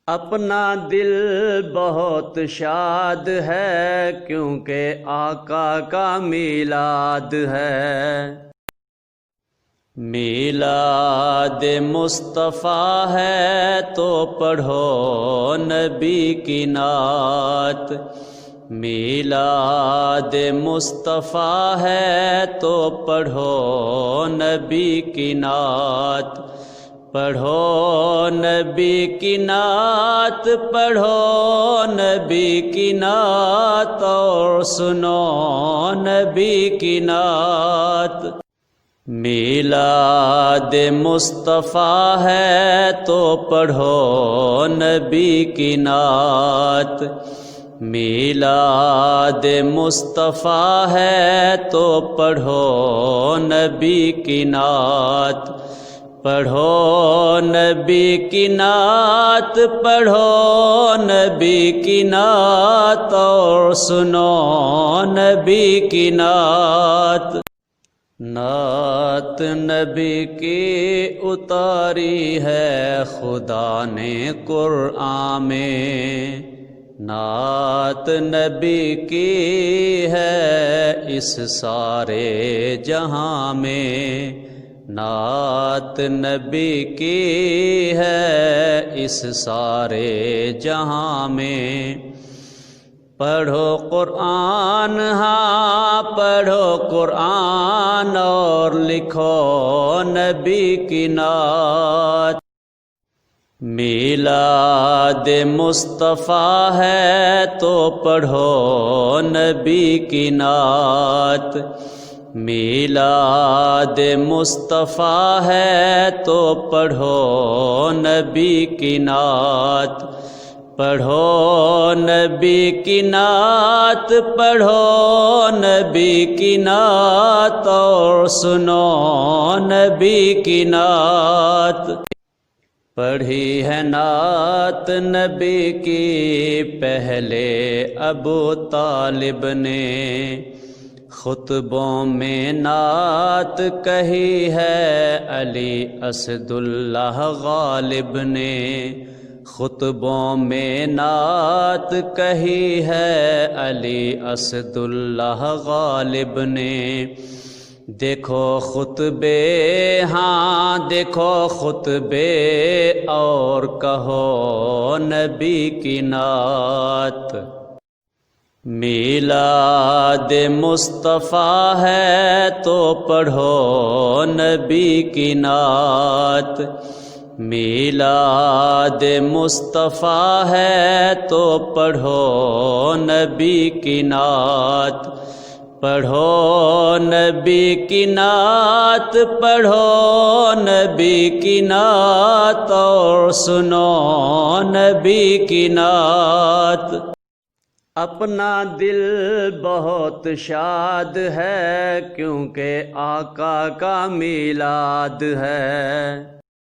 اپنا دل بہت شاد ہے کیونکہ آقا کا میلاد ہے۔ میلاد مصطفیٰ ہے تو پڑھو نبی کی نعت۔ میلاد مصطفیٰ ہے تو پڑھو نبی کی نعت۔ پڑھو نبی کی نعت، پڑھو نبی کی نعت اور سنو نبی کی نعت۔ میلاد مصطفیٰ ہے تو پڑھو نبی کی نعت۔ میلاد مصطفیٰ ہے تو پڑھو نبی کی نعت۔ پڑھو نبی کی نعت، پڑھو نبی کی نعت اور سنو نبی کی نعت۔ نعت نبی کی اتاری ہے خدا نے قرآن میں۔ نعت نبی کی ہے اس سارے جہاں میں۔ نعت نبی کی ہے اس سارے جہاں میں۔ پڑھو قرآن، ہاں پڑھو قرآن اور لکھو نبی کی نعت۔ میلاد مصطفیٰ ہے تو پڑھو نبی کی نعت۔ میلاد مصطفیٰ ہے تو پڑھو نبی کی نعت۔ پڑھو نبی کی نعت، پڑھو نبی کی نعت اور سنو نبی کی نعت۔ پڑھی ہے نعت نبی کی پہلے ابو طالب نے۔ خطبوں میں نعت کہی ہے علی اسد اللہ غالب نے۔ خطبوں میں نعت کہی ہے علی اسد اللہ غالب نے۔ دیکھو خطبے، ہاں دیکھو خطبے اور کہو نبی کی نعت۔ میلاد مصطفیٰ ہے تو پڑھو نبی کی نعت۔ میلاد مصطفیٰ ہے تو پڑھو نبی کی نعت۔ پڑھو نبی کی نعت، پڑھو نبی کی نعت اور سنو نبی کی نعت۔ اپنا دل بہت شاد ہے کیونکہ آقا کا میلاد ہے۔